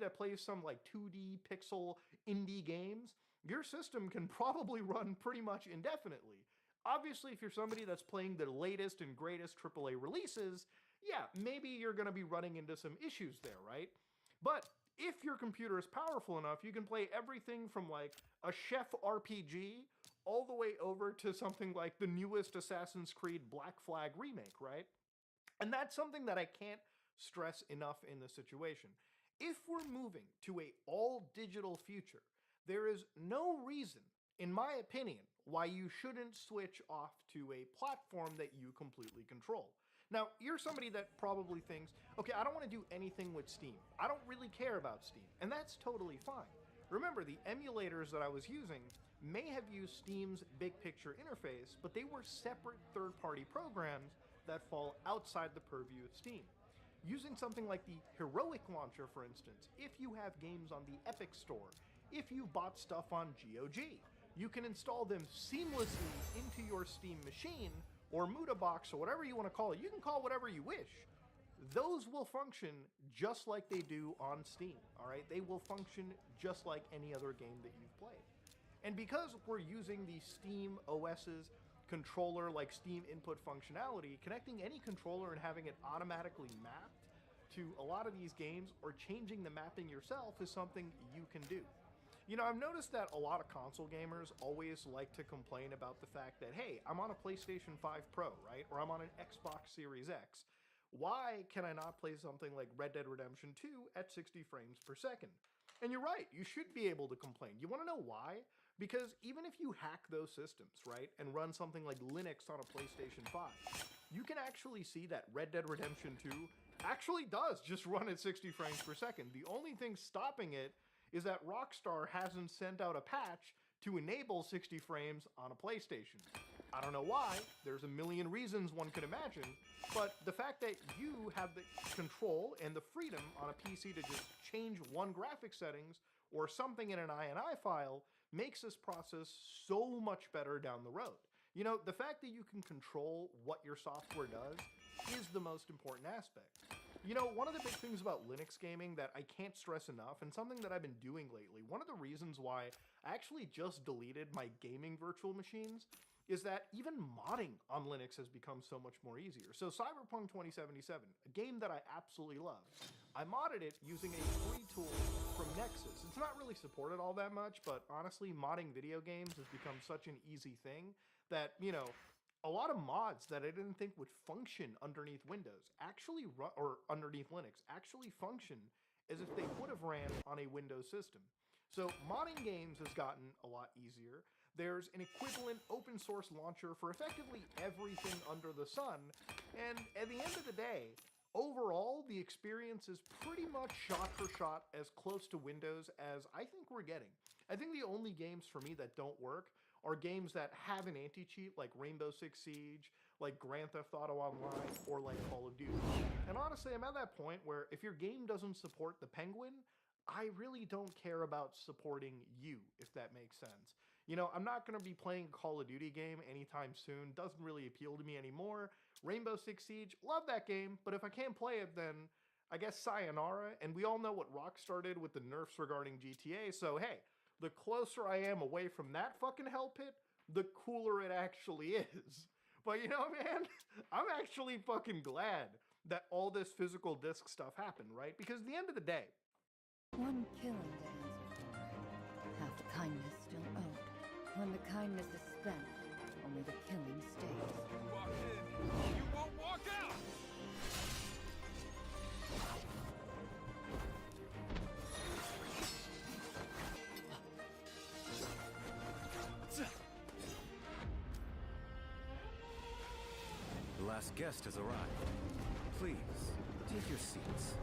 that plays some like 2D pixel indie games, your system can probably run pretty much indefinitely. Obviously, if you're somebody that's playing the latest and greatest AAA releases, yeah, maybe you're going to be running into some issues there, right? But if your computer is powerful enough, you can play everything from like a Chef RPG all the way over to something like the newest Assassin's Creed Black Flag remake, right? And that's something that I can't stress enough in this situation. If we're moving to a all digital future, there is no reason, in my opinion, why you shouldn't switch off to a platform that you completely control. Now, you're somebody that probably thinks, okay, I don't want to do anything with Steam. I don't really care about Steam. And that's totally fine. Remember, the emulators that I was using may have used Steam's big picture interface, but they were separate third-party programs that fall outside the purview of Steam. Using something like the Heroic Launcher, for instance, if you have games on the Epic Store, if you bought stuff on GOG, you can install them seamlessly into your Steam machine, or Mutabox, or whatever you want to call it. You can call it whatever you wish. Those will function just like they do on Steam, all right? They will function just like any other game that you've played. And because we're using the Steam OS's controller like Steam input functionality, connecting any controller and having it automatically mapped to a lot of these games or changing the mapping yourself is something you can do. You know, I've noticed that a lot of console gamers always like to complain about the fact that, hey, I'm on a PlayStation 5 Pro, right? Or I'm on an Xbox Series X. Why can I not play something like Red Dead Redemption 2 at 60 frames per second? And you're right, you should be able to complain. You want to know why? Because even if you hack those systems, right, and run something like Linux on a PlayStation 5, you can actually see that Red Dead Redemption 2 actually does just run at 60 frames per second. The only thing stopping it is that Rockstar hasn't sent out a patch to enable 60 frames on a PlayStation. I don't know why, there's a million reasons one could imagine, but the fact that you have the control and the freedom on a PC to just change one graphic settings or something in an INI file makes this process so much better down the road. You know, the fact that you can control what your software does is the most important aspect. You know, one of the big things about Linux gaming that I can't stress enough, and something that I've been doing lately, one of the reasons why I actually just deleted my gaming virtual machines, is that even modding on Linux has become so much more easier. So Cyberpunk 2077, a game that I absolutely love, I modded it using a free tool from Nexus. It's not really supported all that much, but honestly, modding video games has become such an easy thing that, you know, a lot of mods that I didn't think would function underneath Windows actually run, or underneath Linux, actually function as if they would have ran on a Windows system. So modding games has gotten a lot easier. There's an equivalent open source launcher for effectively everything under the sun, and at the end of the day, overall, the experience is pretty much shot for shot as close to Windows as I think we're getting. I think the only games for me that don't work are games that have an anti-cheat like Rainbow Six Siege, like Grand Theft Auto Online, or like Call of Duty. And honestly, I'm at that point where if your game doesn't support the Penguin, I really don't care about supporting you, if that makes sense. You know, I'm not going to be playing a Call of Duty game anytime soon. Doesn't really appeal to me anymore. Rainbow Six Siege, love that game, but if I can't play it, then I guess sayonara. And we all know what Rockstar did with the nerfs regarding GTA, so hey, the closer I am away from that fucking hell pit, the cooler it actually is. But you know, man, I'm actually fucking glad that all this physical disc stuff happened, right? Because at the end of the day, one killing to answer for. Half the kindness still owed. When the kindness is spent, only the killing stays. Walk in, you won't walk out! The last guest has arrived. Please, take your seats.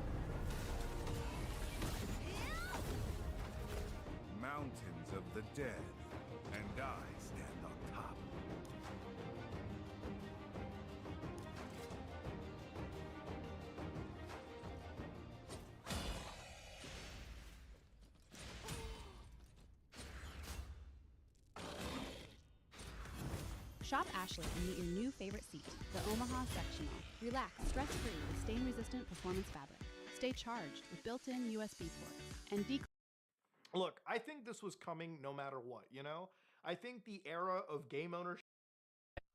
Mountains of the dead, and I stand on top. Shop Ashley and meet your new favorite seat, the Omaha Sectional. Relax stress-free with stain-resistant performance fabric. stay charged with built-in USB ports and Look, I think this was coming no matter what, you know? I think the era of game ownership.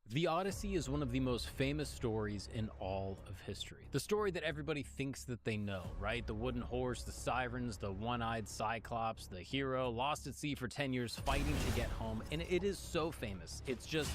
The Odyssey is one of the most famous stories in all of history. The story that everybody thinks that they know, right? The wooden horse, the sirens, the one-eyed cyclops, the hero lost at sea for 10 years fighting to get home. And it is so famous. It's just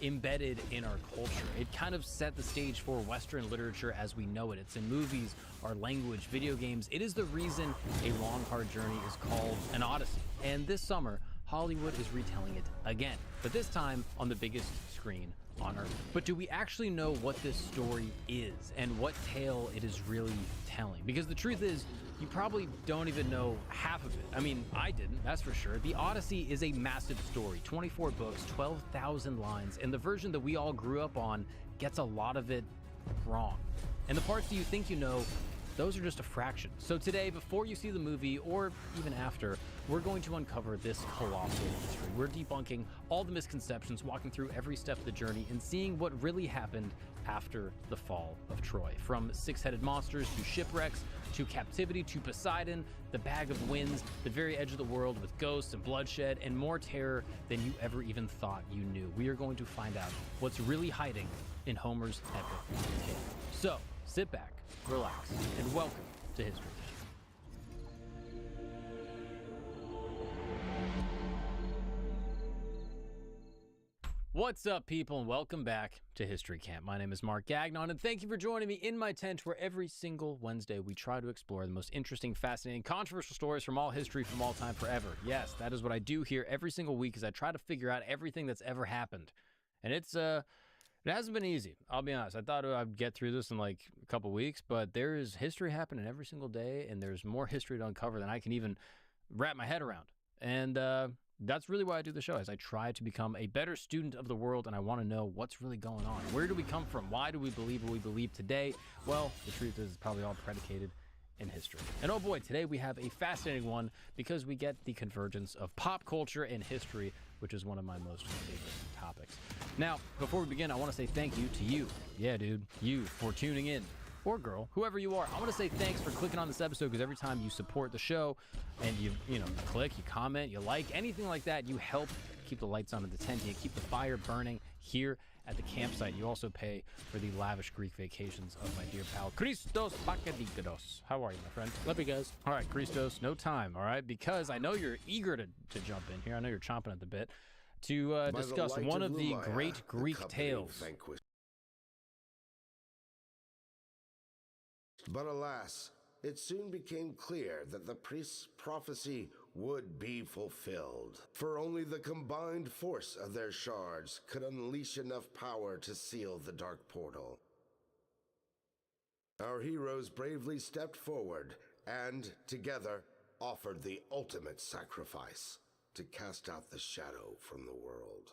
embedded in our culture. It kind of set the stage for Western literature as we know it. It's in movies, our language, video games. It is the reason A Long Hard Journey is called an Odyssey. And this summer, Hollywood is retelling it again, but this time on the biggest screen on Earth. But do we actually know what this story is and what tale it is really telling? Because the truth is, you probably don't even know half of it. I mean, I didn't, that's for sure. The Odyssey is a massive story, 24 books, 12,000 lines, and the version that we all grew up on gets a lot of it wrong. And the parts that you think you know, those are just a fraction. So today, before you see the movie, or even after, we're going to uncover this colossal mystery. We're debunking all the misconceptions, walking through every step of the journey, and seeing what really happened after the fall of Troy. From six-headed monsters, to shipwrecks, to captivity, to Poseidon, the Bag of Winds, the very edge of the world with ghosts and bloodshed, and more terror than you ever even thought you knew. We are going to find out what's really hiding in Homer's epic tale. So, sit back, relax, and welcome to History. What's up, people, and welcome back to History Camp. My name is Mark Gagnon, and thank you for joining me in my tent, where every single Wednesday we try to explore the most interesting, fascinating, controversial stories from all history, from all time, forever. Yes, that is what I do here every single week, as I try to figure out everything that's ever happened. And it hasn't been easy, I'll be honest. I thought I'd get through this in like a couple weeks, but there is history happening every single day, and there's more history to uncover than I can even wrap my head around. And that's really why I do the show, is I try to become a better student of the world, and I want to know what's really going on. Where do we come from? Why do we believe what we believe today? Well, the truth is it's probably all predicated in history. And oh boy, today we have a fascinating one, because we get the convergence of pop culture and history, which is one of my most favorite topics. Now, before we begin, I want to say thank you to you. Yeah, dude, you, for tuning in. Or girl, whoever you are. I want to say thanks for clicking on this episode, because every time you support the show and you click, you comment, you like, anything like that, you help keep the lights on in the tent, you keep the fire burning here at the campsite. You also pay for the lavish Greek vacations of my dear pal Christos Pakadikados. How are you, my friend? Love you guys. All right, Christos, no time, all right? Because I know you're eager to jump in here. I know you're chomping at the bit to discuss one of the great Greek tales. But alas, it soon became clear that the priest's prophecy would be fulfilled, for only the combined force of their shards could unleash enough power to seal the dark portal. Our heroes bravely stepped forward and, together, offered the ultimate sacrifice to cast out the shadow from the world.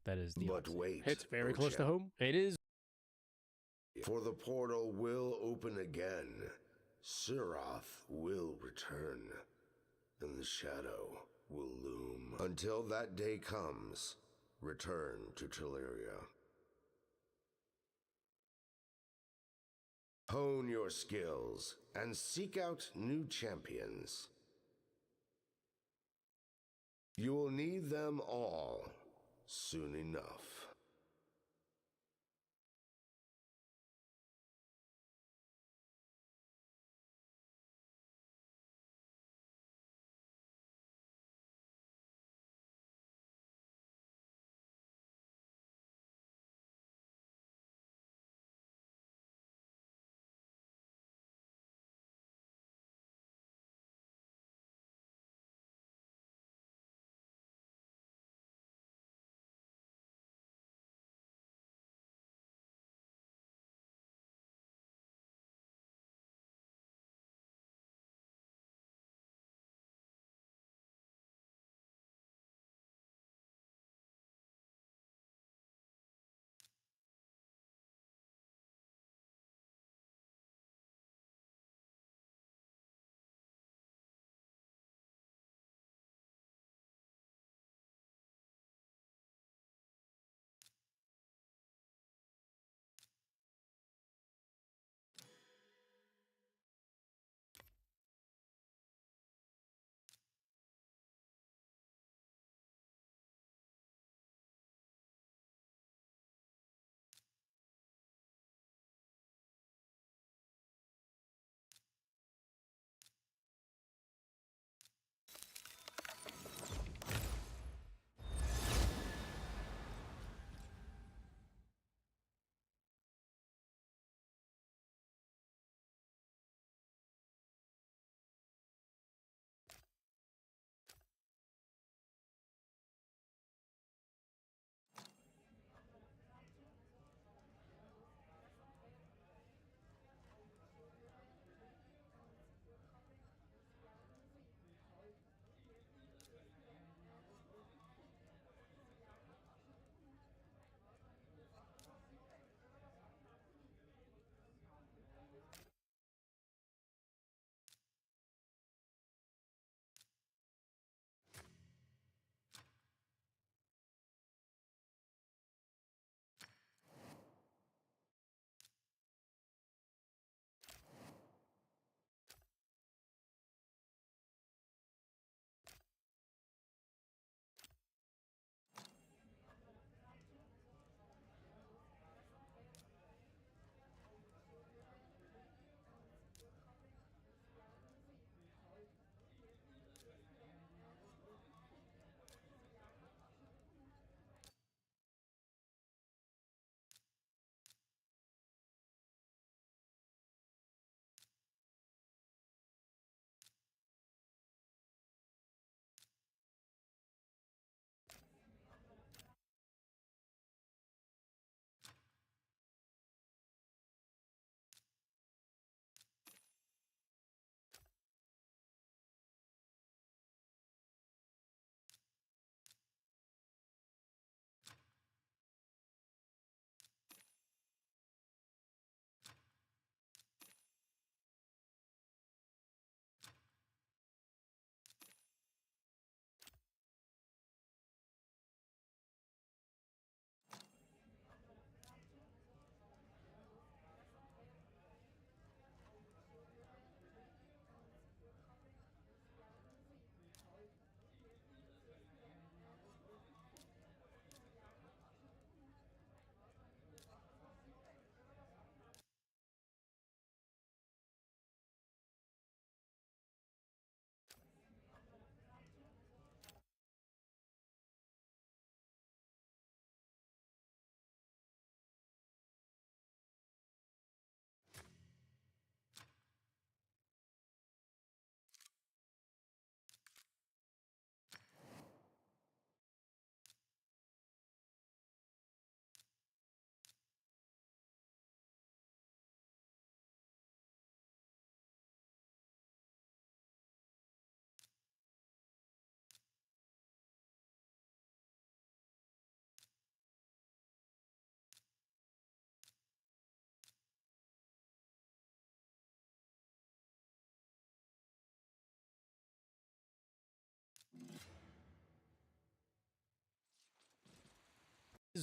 That is the But Odyssey. wait. It's very O close to champ, home. It is. For the portal will open again. Sirath will return. And the shadow will loom. Until that day comes, return to Teleria. Hone your skills and seek out new champions. You will need them all soon enough.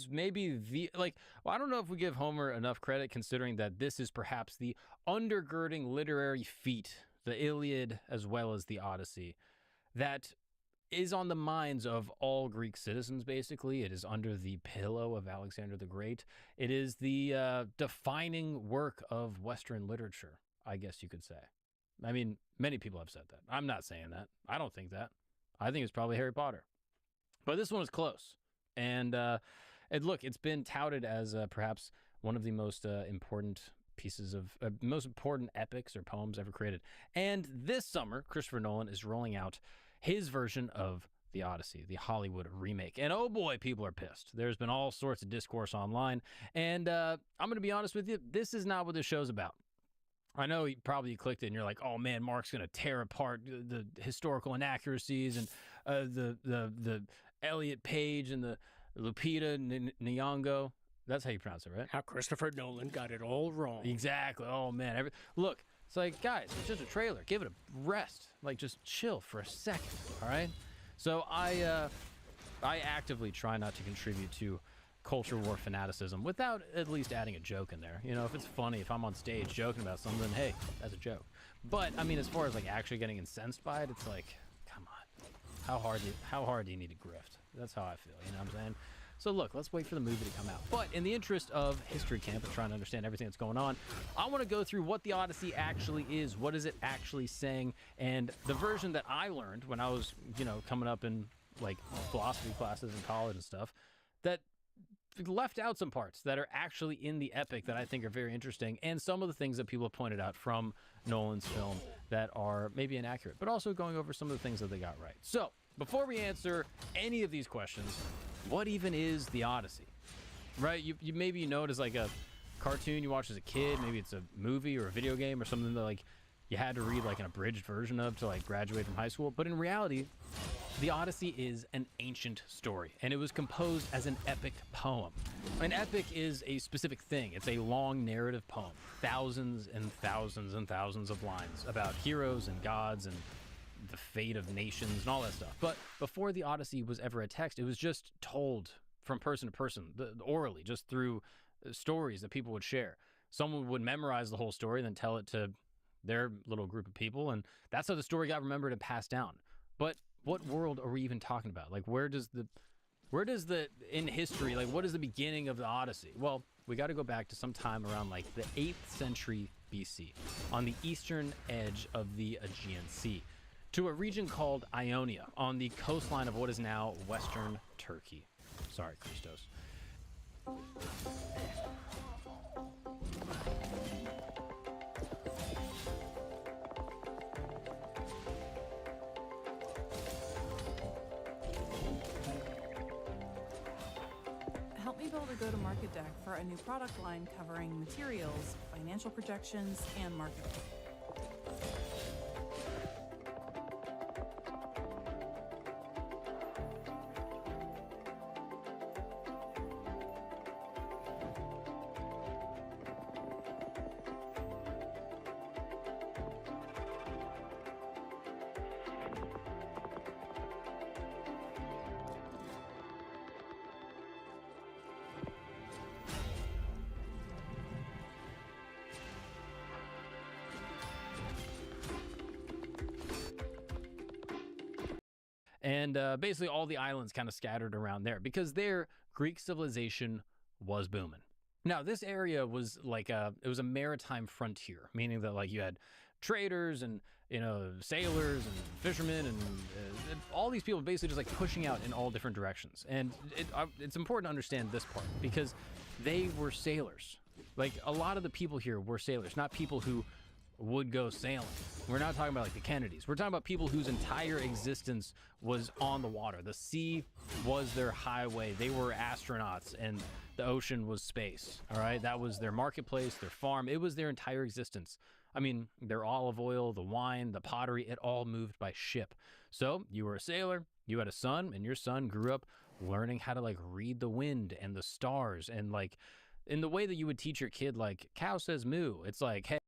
maybe the, like, well, I don't know if we give Homer enough credit considering that this is perhaps the undergirding literary feat, the Iliad as well as the Odyssey, that is on the minds of all Greek citizens, basically. It is under the pillow of Alexander the Great. It is the defining work of Western literature, I guess you could say. I mean, many people have said that. I'm not saying that. I don't think that. I think it's probably Harry Potter. But this one is close. And look, it's been touted as perhaps one of the most important pieces of most important epics or poems ever created. And this summer, Christopher Nolan is rolling out his version of the Odyssey, the Hollywood remake. And oh boy, people are pissed. There's been all sorts of discourse online. And I'm going to be honest with you, this is not what this show's about. I know you probably clicked it and you're like, oh man, Mark's going to tear apart the historical inaccuracies and the Elliot Page and the Lupita Nyong'o. That's how you pronounce it, right? How Christopher Nolan got it all wrong. Exactly. Oh man. Look, it's like, guys, it's just a trailer. Give it a rest. Like, just chill for a second, all right? So I actively try not to contribute to culture war fanaticism without at least adding a joke in there. You know, if it's funny, if I'm on stage joking about something, hey, that's a joke. But I mean, as far as like actually getting incensed by it, it's like, come on, how hard do you need to grift? That's how I feel. You know what I'm saying? So look, let's wait for the movie to come out. But in the interest of History Camp and trying to understand everything that's going on, I want to go through what the Odyssey actually is. What is it actually saying? And the version that I learned when I was, you know, coming up in like philosophy classes in college and stuff, that left out some parts that are actually in the epic that I think are very interesting, and some of the things that people have pointed out from Nolan's film that are maybe inaccurate, but also going over some of the things that they got right. So before we answer any of these questions, what even is the Odyssey? Right? You maybe know it as like a cartoon you watched as a kid. Maybe it's a movie or a video game or something that like you had to read like an abridged version of to like graduate from high school. But in reality, the Odyssey is an ancient story, and it was composed as an epic poem. An epic is a specific thing. It's a long narrative poem, thousands and thousands and thousands of lines about heroes and gods and the fate of nations and all that stuff. But before the Odyssey was ever a text, it was just told from person to person, orally, just through stories that people would share. Someone would memorize the whole story, then tell it to their little group of people, and that's how the story got remembered and passed down. But what world are we even talking about? Like, where does the in history, like, what is the beginning of the Odyssey? Well, we got to go back to some time around like the 8th century BC on the eastern edge of the Aegean Sea to a region called Ionia on the coastline of what is now Western Turkey. Sorry, Christos. Help me build a go-to-market deck for a new product line covering materials, financial projections, and marketing. And basically all the islands kind of scattered around there because their Greek civilization was booming. Now, this area was like it was a maritime frontier, meaning that like you had traders and, you know, sailors and fishermen and all these people basically just like pushing out in all different directions. And it's important to understand this part because they were sailors. Like a lot of the people here were sailors, not people who would go sailing. We're not talking about like the Kennedys. We're talking about people whose entire existence was on the water. The sea was their highway. They were astronauts and the ocean was space. All right. That was their marketplace, their farm. It was their entire existence. I mean, their olive oil, the wine, the pottery, it all moved by ship. So you were a sailor, you had a son, and your son grew up learning how to like read the wind and the stars. And like in the way that you would teach your kid, like cow says moo, it's like, hey,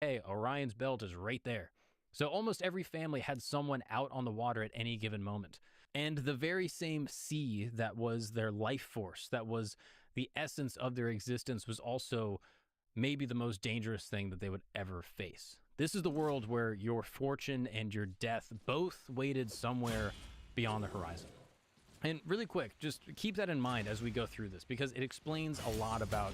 hey, Orion's belt is right there. So almost every family had someone out on the water at any given moment. And the very same sea that was their life force, that was the essence of their existence, was also maybe the most dangerous thing that they would ever face. This is the world where your fortune and your death both waited somewhere beyond the horizon. And really quick, just keep that in mind as we go through this, because it explains a lot about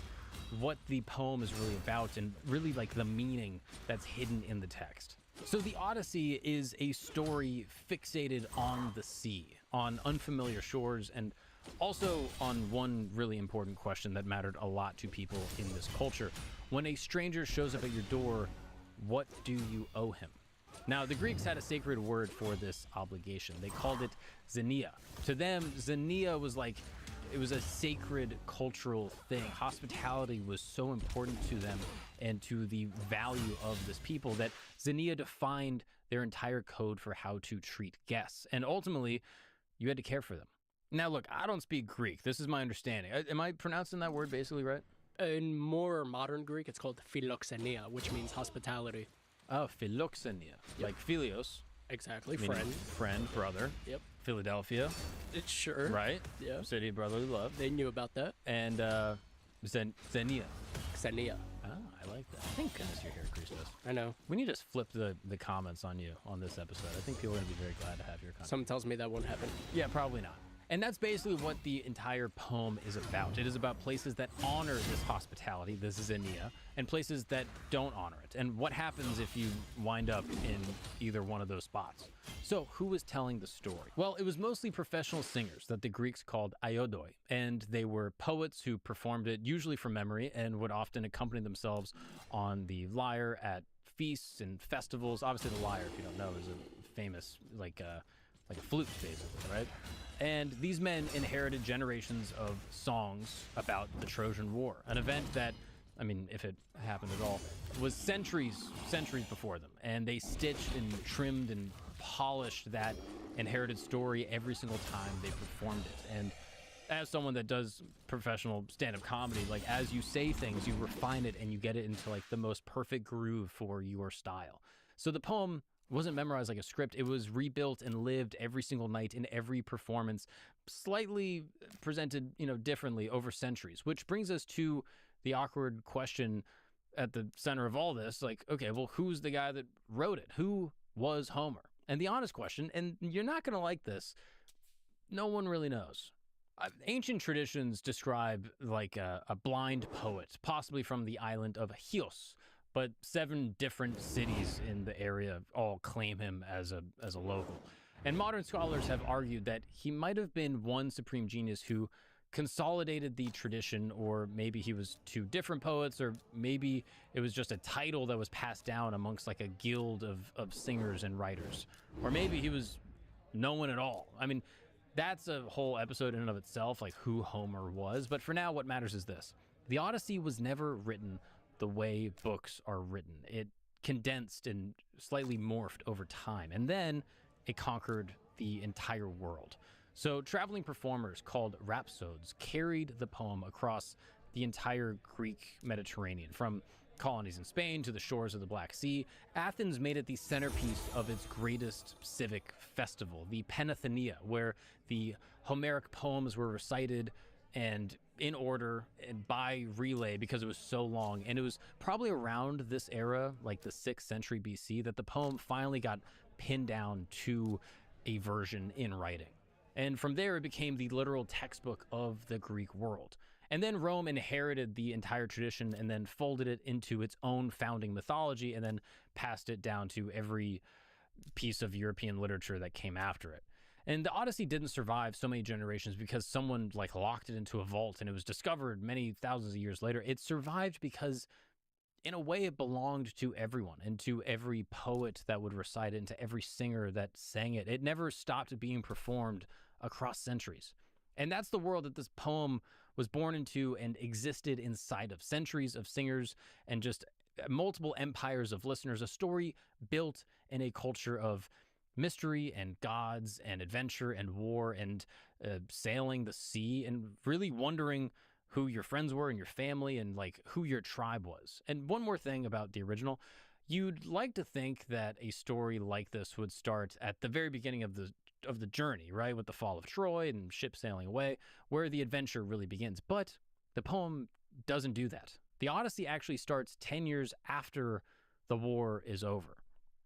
what the poem is really about and really like the meaning that's hidden in the text. So the Odyssey is a story fixated on the sea, on unfamiliar shores, and also on one really important question that mattered a lot to people in this culture. When a stranger shows up at your door, what do you owe him? Now, the Greeks had a sacred word for this obligation. They called it xenia. To them, xenia was like, it was a sacred cultural thing. Hospitality was so important to them and to the value of this people that xenia defined their entire code for how to treat guests. And ultimately, you had to care for them. Now, look, I don't speak Greek. This is my understanding. Am I pronouncing that word basically right? In more modern Greek, it's called philoxenia, which means hospitality. Oh, philoxenia. Yep. Like Philios. Exactly, meaning friend. Friend, brother. Yep. Philadelphia. It's sure. Right? Yeah. City of brotherly love. They knew about that. And xenia. Xenia. Ah, I like that. Thank goodness you're here, Christos. I know. We need to just flip the comments on you on this episode. I think people are going to be very glad to have your content. Someone tells me that won't happen. Yeah, probably not. And that's basically what the entire poem is about. It is about places that honor this hospitality, this is xenia, and places that don't honor it, and what happens if you wind up in either one of those spots. So who was telling the story? Well, it was mostly professional singers that the Greeks called aiodoi, and they were poets who performed it usually from memory and would often accompany themselves on the lyre at feasts and festivals. Obviously the lyre, if you don't know, is a famous like a flute, basically, right? And these men inherited generations of songs about the Trojan War, an event that, I mean, if it happened at all, was centuries before them. And they stitched and trimmed and polished that inherited story every single time they performed it. And as someone that does professional stand-up comedy, like as you say things, you refine it and you get it into like the most perfect groove for your style. So the poem wasn't memorized like a script. It was rebuilt and lived every single night in every performance, slightly presented, differently over centuries, which brings us to the awkward question at the center of all this. Like, okay, well, who's the guy that wrote it? Who was Homer? And the honest question, and you're not going to like this, no one really knows. Ancient traditions describe like a blind poet, possibly from the island of Chios, but 7 different cities in the area all claim him as a local. And modern scholars have argued that he might have been one supreme genius who consolidated the tradition, or maybe he was 2 different poets, or maybe it was just a title that was passed down amongst like a guild of singers and writers. Or maybe he was no one at all. I mean, that's a whole episode in and of itself, like who Homer was. But for now, what matters is this. The Odyssey was never written the way books are written. It condensed and slightly morphed over time, and then it conquered the entire world. So traveling performers called rhapsodes carried the poem across the entire Greek Mediterranean, from colonies in Spain to the shores of the Black Sea. Athens made it the centerpiece of its greatest civic festival, the Panathenea, where the Homeric poems were recited and in order and by relay because it was so long. And it was probably around this era, like the 6th century BC, that the poem finally got pinned down to a version in writing. And from there, it became the literal textbook of the Greek world. And then Rome inherited the entire tradition and then folded it into its own founding mythology and then passed it down to every piece of European literature that came after it. And the Odyssey didn't survive so many generations because someone like locked it into a vault and it was discovered many thousands of years later. It survived because in a way it belonged to everyone and to every poet that would recite it and to every singer that sang it. It never stopped being performed across centuries. And that's the world that this poem was born into and existed inside of, centuries of singers and just multiple empires of listeners, a story built in a culture of mystery and gods and adventure and war and sailing the sea and really wondering who your friends were and your family and like who your tribe was. And one more thing about the original, You'd like to think that a story like this would start at the very beginning of the journey, right, with the fall of Troy and ships sailing away, where the adventure really begins. But the poem doesn't do that. The Odyssey actually starts 10 years after the war is over.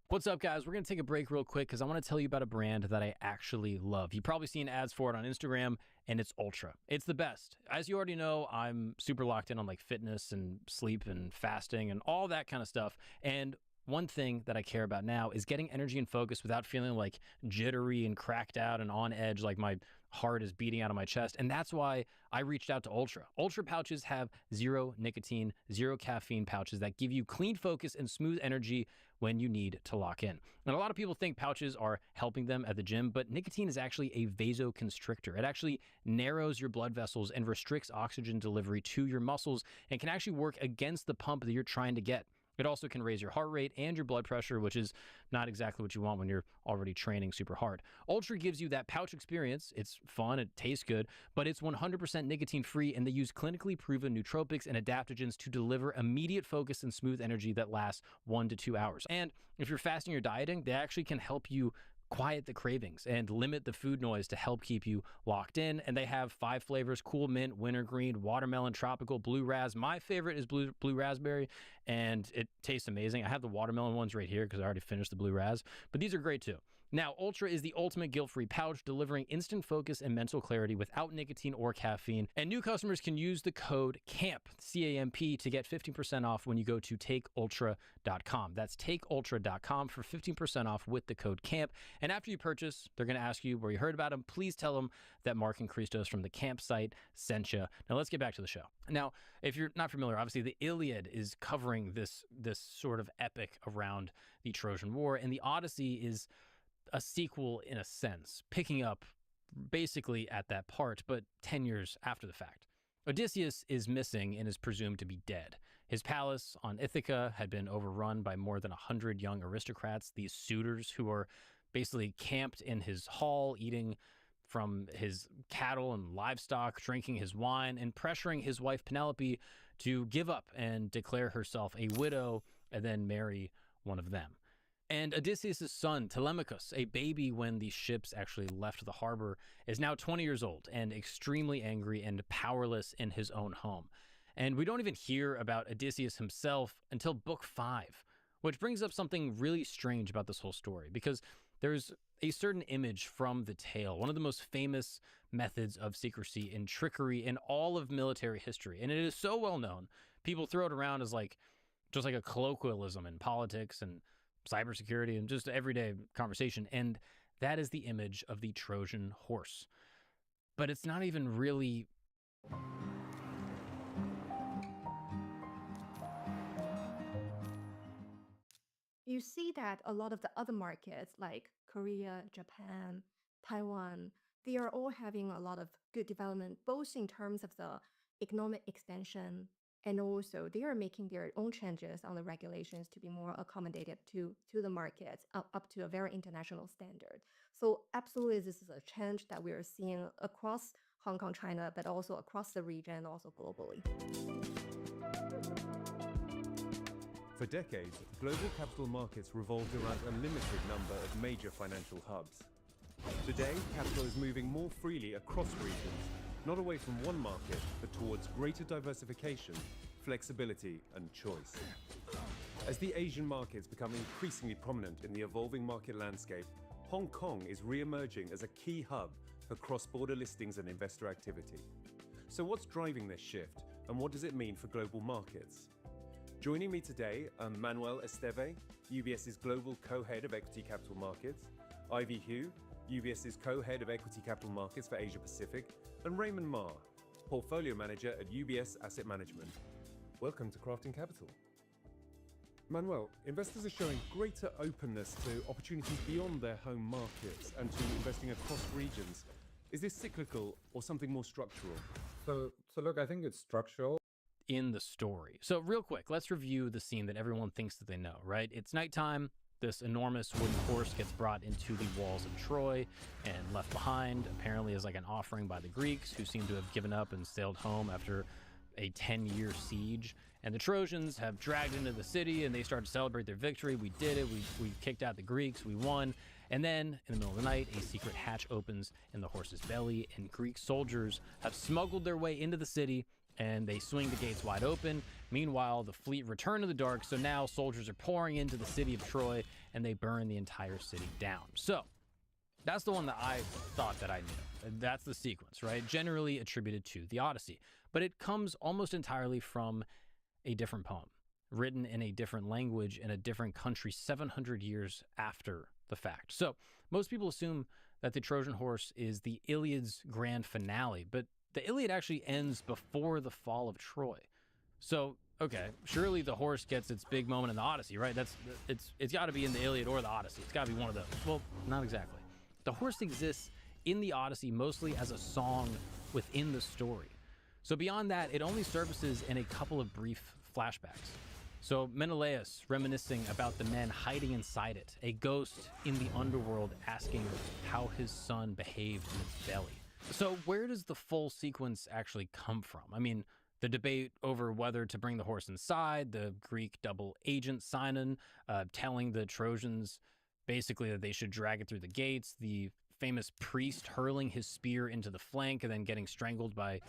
What's up, guys? We're going to take a break real quick because I want to tell you about a brand that I actually love. You've probably seen ads for it on Instagram, and it's Ultra. It's the best. As you already know, I'm super locked in on like fitness and sleep and fasting and all that kind of stuff. And one thing that I care about now is getting energy and focus without feeling like jittery and cracked out and on edge, like my heart is beating out of my chest. And that's why I reached out to Ultra. Ultra pouches have 0 nicotine, 0 caffeine pouches that give you clean focus and smooth energy when you need to lock in. And a lot of people think pouches are helping them at the gym, but nicotine is actually a vasoconstrictor. It actually narrows your blood vessels and restricts oxygen delivery to your muscles and can actually work against the pump that you're trying to get. It also can raise your heart rate and your blood pressure, which is not exactly what you want when you're already training super hard. Ultra gives you that pouch experience. It's fun, it tastes good, but it's 100% nicotine-free, and they use clinically proven nootropics and adaptogens to deliver immediate focus and smooth energy that lasts 1 to 2 hours. And if you're fasting or dieting, they actually can help you quiet the cravings and limit the food noise to help keep you locked in. And they have 5 flavors: cool mint, wintergreen, watermelon, tropical, blue raz. My favorite is blue raspberry, and it tastes amazing. I have the watermelon ones right here because I already finished the blue raz, but these are great too. Now, Ultra is the ultimate guilt-free pouch, delivering instant focus and mental clarity without nicotine or caffeine. And new customers can use the code CAMP, C-A-M-P, to get 15% off when you go to takeultra.com. That's takeultra.com for 15% off with the code CAMP. And after you purchase, they're going to ask you where you heard about them. Please tell them that Mark and Christos from the CAMP site sent you. Now, let's get back to the show. Now, if you're not familiar, obviously the Iliad is covering this sort of epic around the Trojan War, and the Odyssey is a sequel in a sense, picking up basically at that part, but 10 years after the fact. Odysseus is missing and is presumed to be dead. His palace on Ithaca had been overrun by more than 100 young aristocrats, these suitors who are basically camped in his hall, eating from his cattle and livestock, drinking his wine, and pressuring his wife Penelope to give up and declare herself a widow and then marry one of them. And Odysseus' son, Telemachus, a baby when the ships actually left the harbor, is now 20 years old and extremely angry and powerless in his own home. And we don't even hear about Odysseus himself until Book 5, which brings up something really strange about this whole story, because there's a certain image from the tale, one of the most famous methods of secrecy and trickery in all of military history. And it is so well known, people throw it around as just like a colloquialism in politics and cybersecurity and just everyday conversation. And that is the image of the Trojan horse. But it's not even really... You see that a lot of the other markets like Korea, Japan, Taiwan, they are all having a lot of good development, both in terms of the economic extension, and also they are making their own changes on the regulations to be more accommodated to the markets up to a very international standard. So absolutely, this is a change that we are seeing across Hong Kong, China, but also across the region, also globally. For decades, global capital markets revolved around a limited number of major financial hubs. Today, capital is moving more freely across regions, not away from one market, but towards greater diversification, flexibility, and choice. As the Asian markets become increasingly prominent in the evolving market landscape, Hong Kong is re-emerging as a key hub for cross-border listings and investor activity. So what's driving this shift, and what does it mean for global markets? Joining me today are Manuel Esteve, UBS's Global Co-Head of Equity Capital Markets, Ivy Hu, UBS's Co-Head of Equity Capital Markets for Asia Pacific, and Raymond Ma, Portfolio Manager at UBS Asset Management. Welcome to Crafting Capital. Manuel, investors are showing greater openness to opportunities beyond their home markets and to investing across regions. Is this cyclical or something more structural? So look, I think it's structural. In the story. So real quick, let's review the scene that everyone thinks that they know, right? It's nighttime. This enormous wooden horse gets brought into the walls of Troy and left behind, apparently as like an offering by the Greeks, who seem to have given up and sailed home after a 10-year siege. And the Trojans have dragged into the city, and they start to celebrate their victory. We did it. We kicked out the Greeks. We won. And then, in the middle of the night, a secret hatch opens in the horse's belly, and Greek soldiers have smuggled their way into the city, and they swing the gates wide open. Meanwhile, the fleet return to the dark, so now soldiers are pouring into the city of Troy, and they burn the entire city down. So, that's the one that I thought that I knew. That's the sequence, right? Generally attributed to the Odyssey. But it comes almost entirely from a different poem, written in a different language in a different country 700 years after the fact. So most people assume that the Trojan Horse is the Iliad's grand finale, but the Iliad actually ends before the fall of Troy. So, okay, surely the horse gets its big moment in the Odyssey, right? It's got to be in the Iliad or the Odyssey. It's got to be one of those. Well, not exactly. The horse exists in the Odyssey mostly as a song within the story. So beyond that, it only surfaces in a couple of brief flashbacks. So Menelaus reminiscing about the men hiding inside it, a ghost in the underworld asking how his son behaved in its belly. So where does the full sequence actually come from? I mean, the debate over whether to bring the horse inside, the Greek double agent Sinon telling the Trojans basically that they should drag it through the gates, the famous priest hurling his spear into the flank and then getting strangled by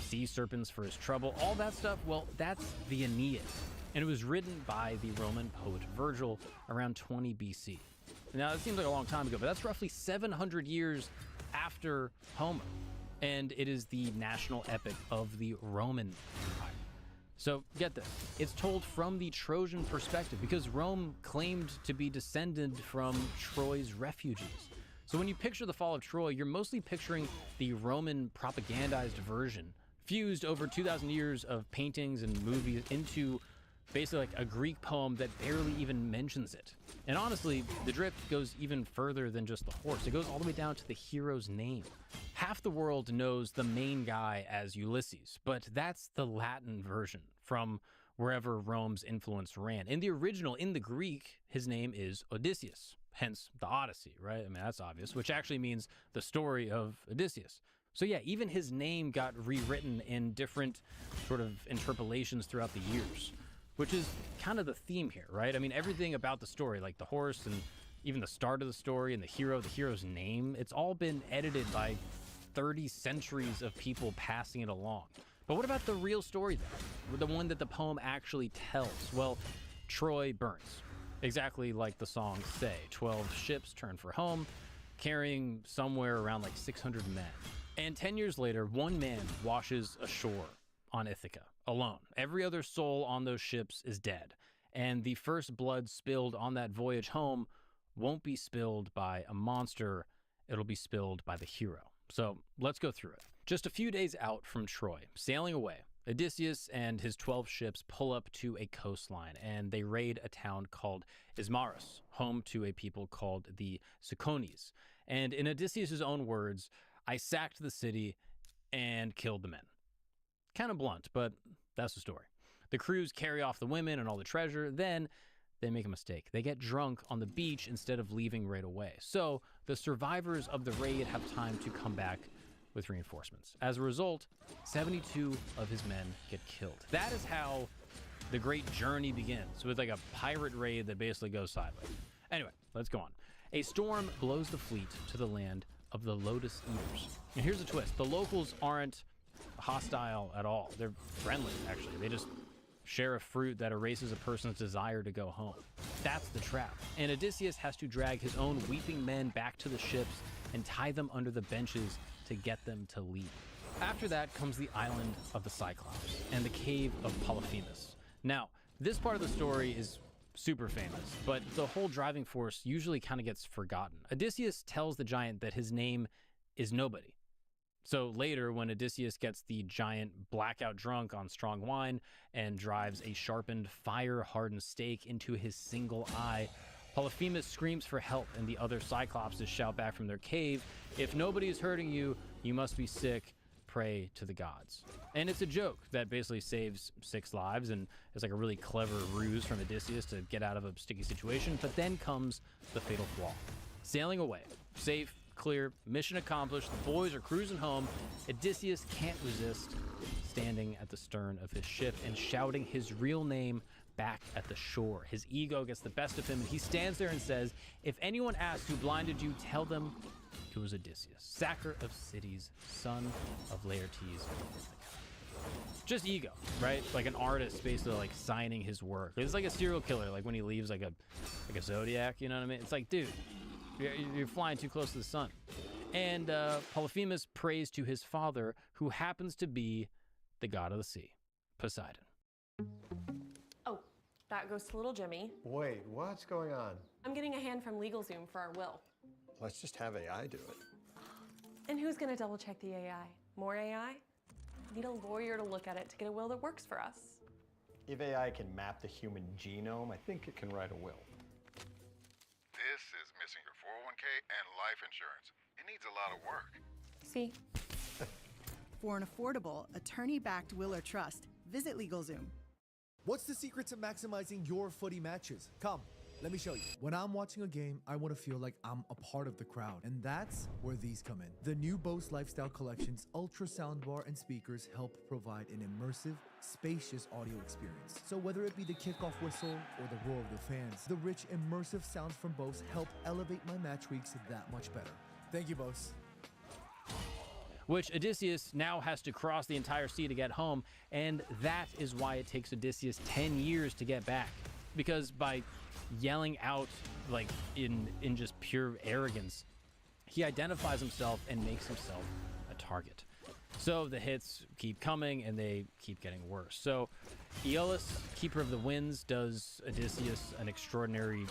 sea serpents for his trouble, all that stuff, well, that's the Aeneid. And it was written by the Roman poet Virgil around 20 BC. Now, it seems like a long time ago, but that's roughly 700 years after Homer. And it is the national epic of the Roman Empire. So get this, it's told from the Trojan perspective because Rome claimed to be descended from Troy's refugees. So when you picture the fall of Troy, you're mostly picturing the Roman propagandized version, fused over 2,000 years of paintings and movies into basically like a Greek poem that barely even mentions it. And honestly, the drift goes even further than just the horse. It goes all the way down to the hero's name. Half the world knows the main guy as Ulysses, but that's the Latin version from wherever Rome's influence ran. In the original, in the Greek, his name is Odysseus, hence the Odyssey, right? I mean, that's obvious, which actually means the story of Odysseus. So yeah, even his name got rewritten in different sort of interpolations throughout the years, which is kind of the theme here, right? I mean, everything about the story, like the horse and even the start of the story and the hero's name, it's all been edited by 30 centuries of people passing it along. But what about the real story then? The one that the poem actually tells? Well, Troy burns, exactly like the songs say. 12 ships turn for home, carrying somewhere around like 600 men. And 10 years later, one man washes ashore on Ithaca, alone. Every other soul on those ships is dead. And the first blood spilled on that voyage home won't be spilled by a monster, it'll be spilled by the hero. So let's go through it. Just a few days out from Troy, sailing away, Odysseus and his 12 ships pull up to a coastline and they raid a town called Ismarus, home to a people called the Cicones. And in Odysseus' own words, I sacked the city and killed the men. Kind of blunt, but that's the story. The crews carry off the women and all the treasure, then they make a mistake. They get drunk on the beach instead of leaving right away. So the survivors of the raid have time to come back with reinforcements. As a result, 72 of his men get killed. That is how the great journey begins, with like a pirate raid that basically goes sideways. Anyway, let's go on. A storm blows the fleet to the land of the Lotus Eaters. And here's the twist. The locals aren't hostile at all. They're friendly, actually. They just share a fruit that erases a person's desire to go home. That's the trap. And Odysseus has to drag his own weeping men back to the ships and tie them under the benches to get them to leave. After that comes the island of the Cyclops and the cave of Polyphemus. Now, this part of the story is super famous, but the whole driving force usually kind of gets forgotten. Odysseus tells the giant that his name is nobody. So later, when Odysseus gets the giant blackout drunk on strong wine and drives a sharpened, fire-hardened stake into his single eye, Polyphemus screams for help, and the other Cyclopses shout back from their cave, "If nobody is hurting you, you must be sick. Pray to the gods." And it's a joke that basically saves 6 lives, and it's like a really clever ruse from Odysseus to get out of a sticky situation. But then comes the fatal flaw. Sailing away, safe, clear, mission accomplished. The boys are cruising home. Odysseus can't resist standing at the stern of his ship and shouting his real name back at the shore. His ego gets the best of him, and he stands there and says, "If anyone asks who blinded you, tell them it was Odysseus, sacker of cities, son of Laertes." Just ego, right? Like an artist basically like signing his work. It's like a serial killer, like when he leaves like a Zodiac, you know what I mean? It's like, dude, you're flying too close to the sun. And Polyphemus prays to his father, who happens to be the god of the sea, Poseidon. Oh, that goes to little Jimmy. Wait, what's going on? I'm getting a hand from LegalZoom for our will. Let's just have AI do it. And who's gonna double check the AI? More AI? Need a lawyer to look at it to get a will that works for us. If AI can map the human genome, I think it can write a will. This is missing your 401k and life insurance. It needs a lot of work. See? For an affordable, attorney-backed will or trust, visit LegalZoom. What's the secret to maximizing your footy matches? Come, let me show you. When I'm watching a game, I want to feel like I'm a part of the crowd, and that's where these come in. The new Bose Lifestyle Collection's ultra soundbar and speakers help provide an immersive, spacious audio experience. So whether it be the kickoff whistle or the roar of the fans, the rich, immersive sounds from Bose help elevate my match weeks that much better. Thank you, Bose. Which Odysseus now has to cross the entire sea to get home, and that is why it takes Odysseus 10 years to get back. Because by yelling out like in just pure arrogance, he identifies himself and makes himself a target. So the hits keep coming and they keep getting worse. So Aeolus, keeper of the winds, does Odysseus an extraordinary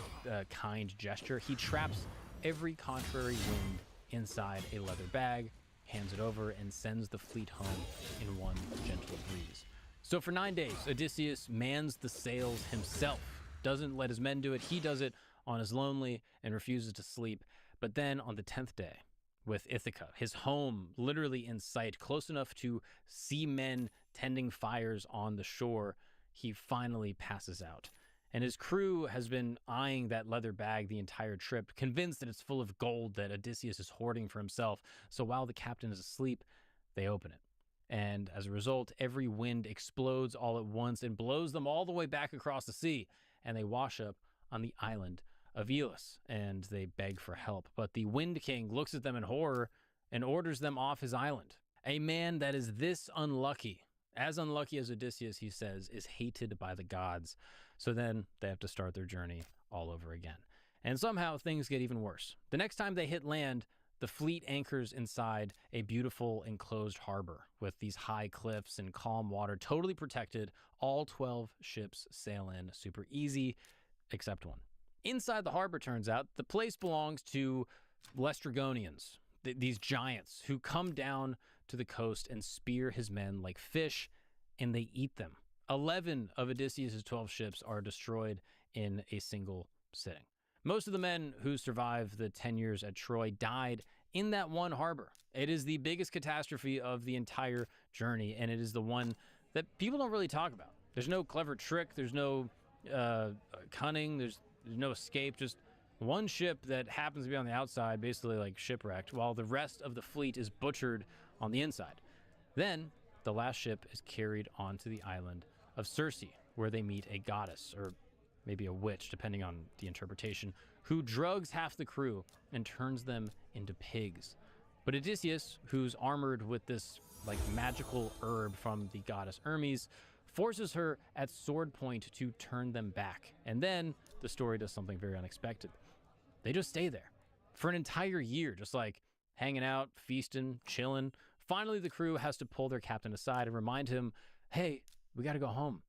kind gesture. He traps every contrary wind inside a leather bag, hands it over, and sends the fleet home in one gentle breeze. So for 9 days, Odysseus mans the sails himself. Doesn't let his men do it. He does it on his lonely and refuses to sleep. But then on the 10th day, with Ithaca, his home literally in sight, close enough to see men tending fires on the shore, he finally passes out. And his crew has been eyeing that leather bag the entire trip, convinced that it's full of gold that Odysseus is hoarding for himself. So while the captain is asleep, they open it. And as a result, every wind explodes all at once and blows them all the way back across the sea. And they wash up on the island of Aeolus, and they beg for help. But the Wind King looks at them in horror and orders them off his island. A man that is this unlucky, as unlucky as Odysseus, he says, is hated by the gods. So then they have to start their journey all over again. And somehow things get even worse. The next time they hit land, the fleet anchors inside a beautiful enclosed harbor with these high cliffs and calm water, totally protected. All 12 ships sail in super easy, except one. Inside the harbor, turns out, the place belongs to Laestrygonians, these giants who come down to the coast and spear his men like fish, and they eat them. 11 of Odysseus' 12 ships are destroyed in a single sitting. Most of the men who survived the 10 years at Troy died in that one harbor. It is the biggest catastrophe of the entire journey, and it is the one that people don't really talk about. There's no clever trick, there's no cunning, there's no escape, just one ship that happens to be on the outside, basically like shipwrecked, while the rest of the fleet is butchered on the inside. Then the last ship is carried onto the island of Circe, where they meet a goddess, or maybe a witch, depending on the interpretation, who drugs half the crew and turns them into pigs. But Odysseus, who's armored with this like magical herb from the goddess Hermes, forces her at sword point to turn them back. And then the story does something very unexpected. They just stay there for an entire year, just like hanging out, feasting, chilling. Finally, the crew has to pull their captain aside and remind him, hey, we got to go home.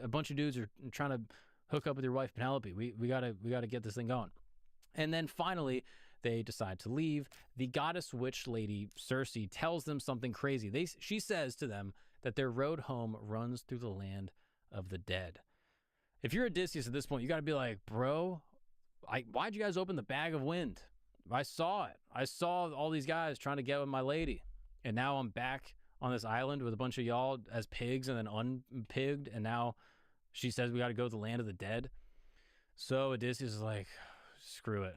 A bunch of dudes are trying to hook up with your wife, Penelope. We gotta get this thing going. And then finally, they decide to leave. The goddess witch lady, Circe, tells them something crazy. She says to them that their road home runs through the land of the dead. If you're Odysseus at this point, you got to be like, bro, why'd you guys open the bag of wind? I saw it. I saw all these guys trying to get with my lady. And now I'm back on this island with a bunch of y'all as pigs and then unpigged. And now she says we got to go to the land of the dead. So Odysseus is like, screw it.